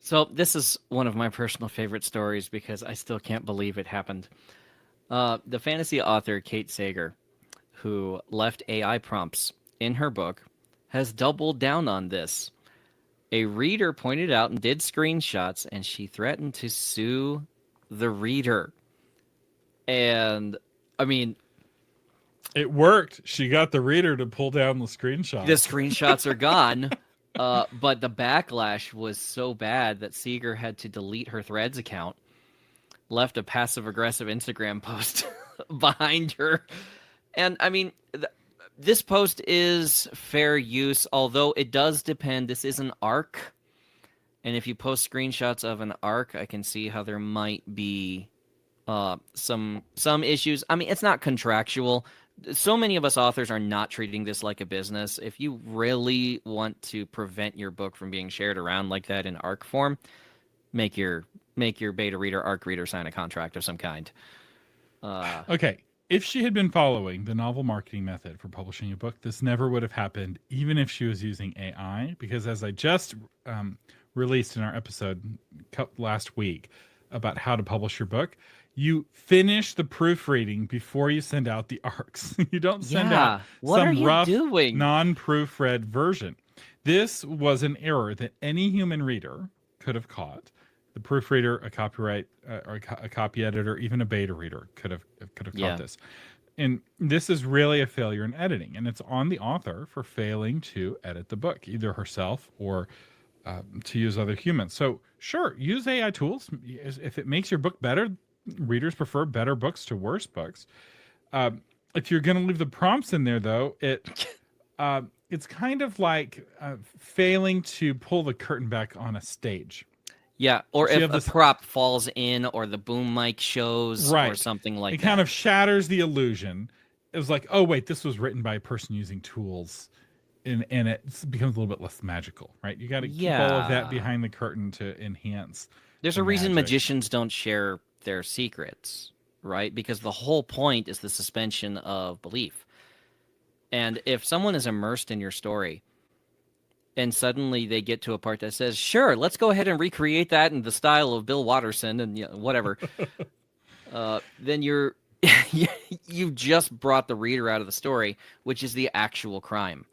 So this is one of my personal favorite stories because I still can't believe it happened. The fantasy author Kate Sager, who left AI prompts in her book, has doubled down on this. A reader pointed out and did screenshots, and she threatened to sue the reader. And I mean, It worked. She got the reader to pull down the the screenshots. screenshots are gone. But the backlash was so bad that Seeger had to delete her Threads account, left a passive aggressive Instagram post behind her. And I mean, this post is fair use, although it does depend. This is an arc. And if you post screenshots of an arc, I can see how there might be some issues. I mean, it's not contractual. So many of us authors are not treating this like a business. If you really want to prevent your book from being shared around like that in arc form, make your beta reader, arc reader sign a contract of some kind. Okay. If she had been following the novel marketing method for publishing a book, this never would have happened, even if she was using AI. Because as I just released in our episode last week about how to publish your book, you finish the proofreading before you send out the arcs. You don't send out What are some you rough, doing? non-proofread version. This was an error that any human reader could have caught. The proofreader, a copyright, or a copy editor, even a beta reader could have Yeah. caught this. And this is really a failure in editing, and it's on the author for failing to edit the book, either herself or to use other humans. So sure, use AI tools if it makes your book better. Readers prefer better books to worse books. If you're going to leave the prompts in there, though, it's kind of like failing to pull the curtain back on a stage. Yeah, or So you if have a this prop falls in or the boom mic shows or right. something like It that. kind of shatters the illusion. It was like, oh wait, this was written by a person using tools, and it becomes a little bit less magical, right? You got to keep all of that Yeah. behind the curtain to enhance There's the a reason magic. magicians don't share their secrets, right? Because the whole point is the suspension of belief. And if someone is immersed in your story and suddenly they get to a part that says, sure, let's go ahead and recreate that in the style of Bill Watterson and whatever, then you've just brought the reader out of the story, which is the actual crime.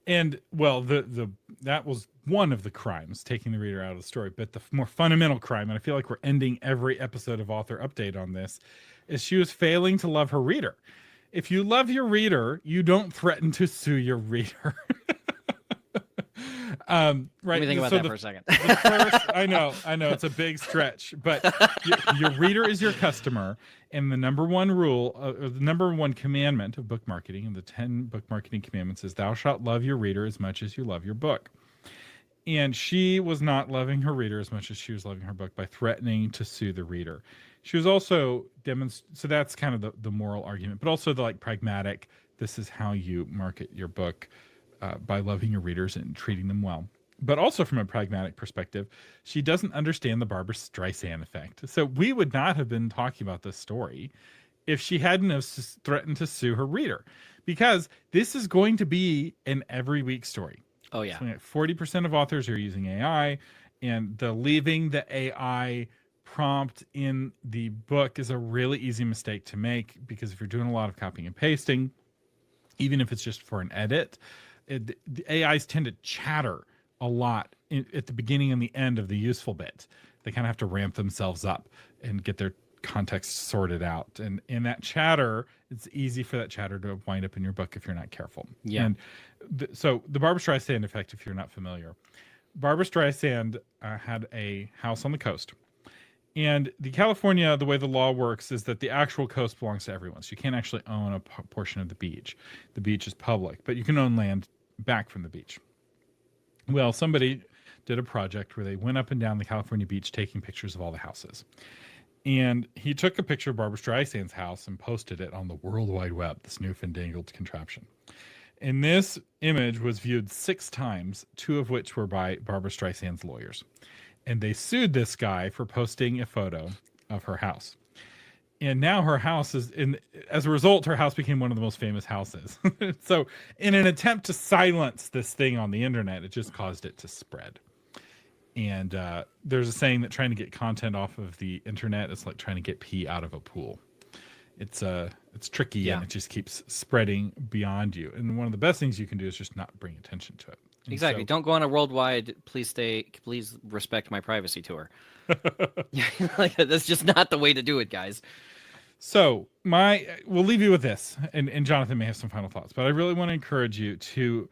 And well, the that was one of the crimes, taking the reader out of the story. But the more fundamental crime, and I feel like we're ending every episode of Author Update on this, is she was failing to love her reader. If you love your reader, you don't threaten to sue your reader. Right. Let me think about that for a second. The first, I know, it's a big stretch, but your reader is your customer, and the number one rule, or the number one commandment of book marketing, and the 10 book marketing commandments, is thou shalt love your reader as much as you love your book. And she was not loving her reader as much as she was loving her book by threatening to sue the reader. She was also so that's kind of the moral argument, but also the like pragmatic. This is how you market your book. By loving your readers and treating them well. But also from a pragmatic perspective, she doesn't understand the Barbara Streisand effect. So we would not have been talking about this story if she hadn't have threatened to sue her reader, because this is going to be an every week story. Oh, yeah. So 40% of authors are using AI, and the leaving the AI prompt in the book is a really easy mistake to make, because if you're doing a lot of copying and pasting, even if it's just for an edit, the AIs tend to chatter a lot at the beginning and the end of the useful bit. They kind of have to ramp themselves up and get their context sorted out. And in that chatter, it's easy for that chatter to wind up in your book if you're not careful. Yeah. And so the Barbara Streisand effect, if you're not familiar, Barbara Streisand had a house on the coast. And California, the way the law works is that the actual coast belongs to everyone. So you can't actually own a portion of the beach. The beach is public, but you can own land back from the beach. Well, somebody did a project where they went up and down the California beach taking pictures of all the houses. And he took a picture of Barbara Streisand's house and posted it on the World Wide Web, this newfangled contraption. And this image was viewed 6 times, 2 of which were by Barbara Streisand's lawyers. And they sued this guy for posting a photo of her house. And now her house as a result, her house became one of the most famous houses. So in an attempt to silence this thing on the internet, it just caused it to spread. And there's a saying that trying to get content off of the internet is like trying to get pee out of a pool. It's tricky, and it just keeps spreading beyond you. And one of the best things you can do is just not bring attention to it. And Exactly. so, Don't go on a worldwide. Please respect my privacy tour. Like, that's just not the way to do it, guys. so we'll leave you with this, and Jonathan may have some final thoughts, but I really want to encourage you to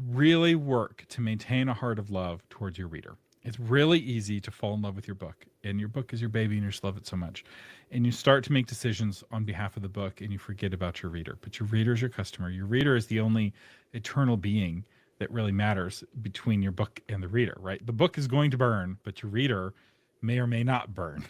really work to maintain a heart of love towards your reader. It's really easy to fall in love with your book, and your book is your baby, and you just love it so much. And you start to make decisions on behalf of the book, and you forget about your reader. But your reader is your customer. Your reader is the only eternal being that really matters between your book and the reader, right? The book is going to burn, but your reader may or may not burn.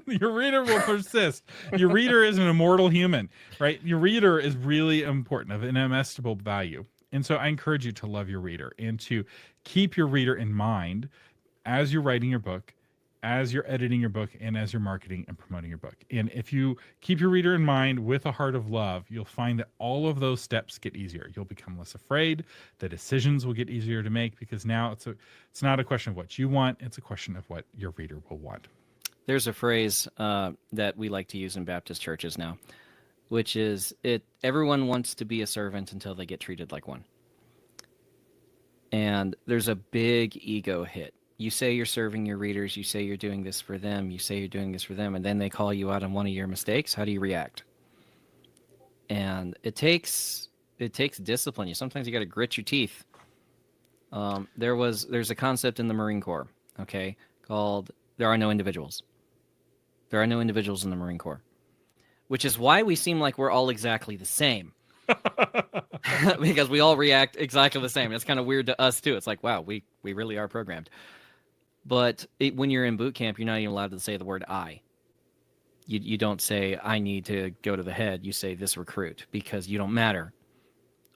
Your reader will persist. Your reader is an immortal human, right? Your reader is really important, of inestimable value. And so I encourage you to love your reader and to keep your reader in mind as you're writing your book, as you're editing your book, and as you're marketing and promoting your book. And if you keep your reader in mind with a heart of love, you'll find that all of those steps get easier. You'll become less afraid. The decisions will get easier to make, because now it's not a question of what you want. It's a question of what your reader will want. There's a phrase that we like to use in Baptist churches now, which is everyone wants to be a servant until they get treated like one. And there's a big ego hit. You say you're serving your readers, you say you're doing this for them, you say you're doing this for them, and then they call you out on one of your mistakes. How do you react? And it takes discipline. Sometimes you got to grit your teeth. There's a concept in the Marine Corps, okay, called there are no individuals. There are no individuals in the Marine Corps, which is why we seem like we're all exactly the same. Because we all react exactly the same. It's kind of weird to us too. It's like, wow, we really are programmed. But when you're in boot camp, you're not even allowed to say the word I. You don't say, I need to go to the head. You say, this recruit, because you don't matter.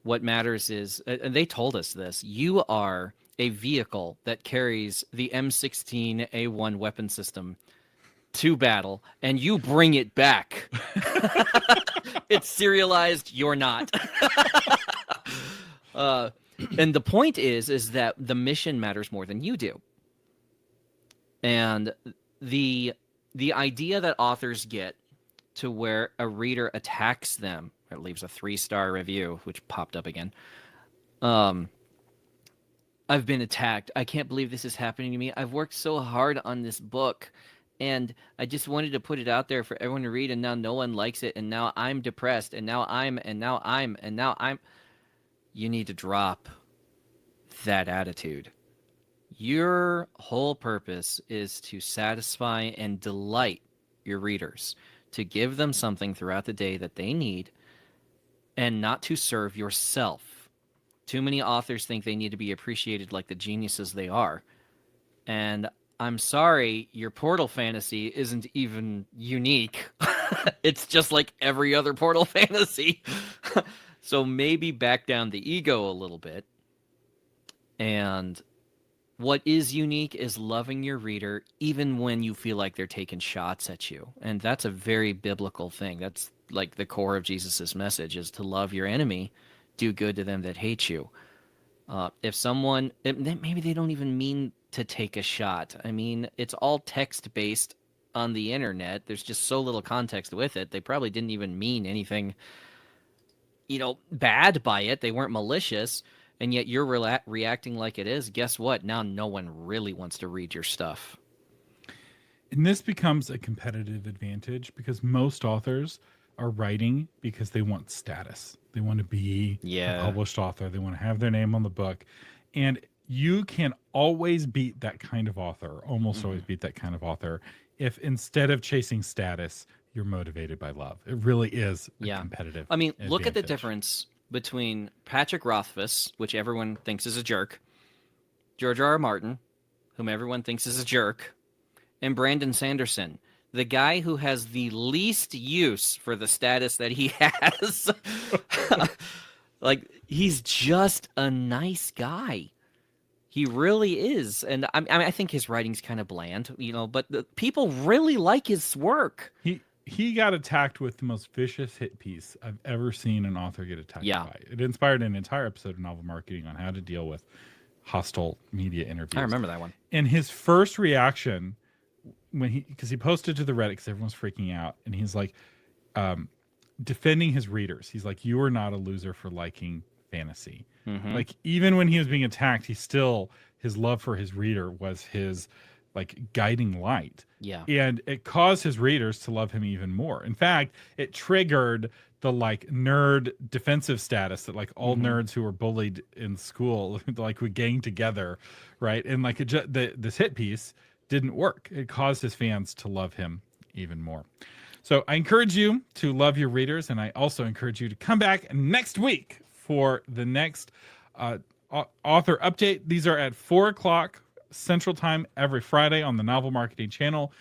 What matters is, and they told us this, you are a vehicle that carries the M16A1 weapon system to battle, and you bring it back. It's serialized, you're not. And the point is that the mission matters more than you do. And the idea that authors get to where a reader attacks them, it leaves a 3-star review, which popped up again. I've been attacked. I can't believe this is happening to me. I've worked so hard on this book, and I just wanted to put it out there for everyone to read, and now no one likes it, and now I'm depressed, and now I'm. You need to drop that attitude. Your whole purpose is to satisfy and delight your readers, to give them something throughout the day that they need, and not to serve yourself. Too many authors think they need to be appreciated like the geniuses they are. And I'm sorry, your Portal fantasy isn't even unique. It's just like every other Portal fantasy. So maybe back down the ego a little bit. And what is unique is loving your reader even when you feel like they're taking shots at you. And that's a very biblical thing. That's like the core of Jesus's message, is to love your enemy, do good to them that hate you. If someone, maybe they don't even mean to take a shot. I mean, it's all text-based on the internet. There's just so little context with it. They probably didn't even mean anything, bad by it. They weren't malicious. And yet you're reacting like it is. Guess what? Now no one really wants to read your stuff. And this becomes a competitive advantage because most authors are writing because they want status. They want to be a published author. They want to have their name on the book. And you can always beat that kind of author, almost always beat that kind of author, if instead of chasing status, you're motivated by love. It really is a competitive advantage. Look at the difference between Patrick Rothfuss, which everyone thinks is a jerk, George R. R. Martin, whom everyone thinks is a jerk, and Brandon Sanderson, the guy who has the least use for the status that he has. Like, he's just a nice guy. He really is. And I think his writing's kind of bland, but people really like his work. He got attacked with the most vicious hit piece I've ever seen an author get attacked by. It inspired an entire episode of Novel Marketing on how to deal with hostile media interviews. I remember that one. And his first reaction because he posted to the Reddit because everyone's freaking out, and he's like defending his readers. He's like, "You are not a loser for liking fantasy." Mm-hmm. Like, even when he was being attacked, his love for his reader was his like guiding light. Yeah. And it caused his readers to love him even more. In fact, it triggered the like nerd defensive status that like all nerds who were bullied in school like would gang together, right? And like this hit piece didn't work. It caused his fans to love him even more. So I encourage you to love your readers, and I also encourage you to come back next week for the next author update. These are at 4:00 Central Time every Friday on the Novel Marketing Channel.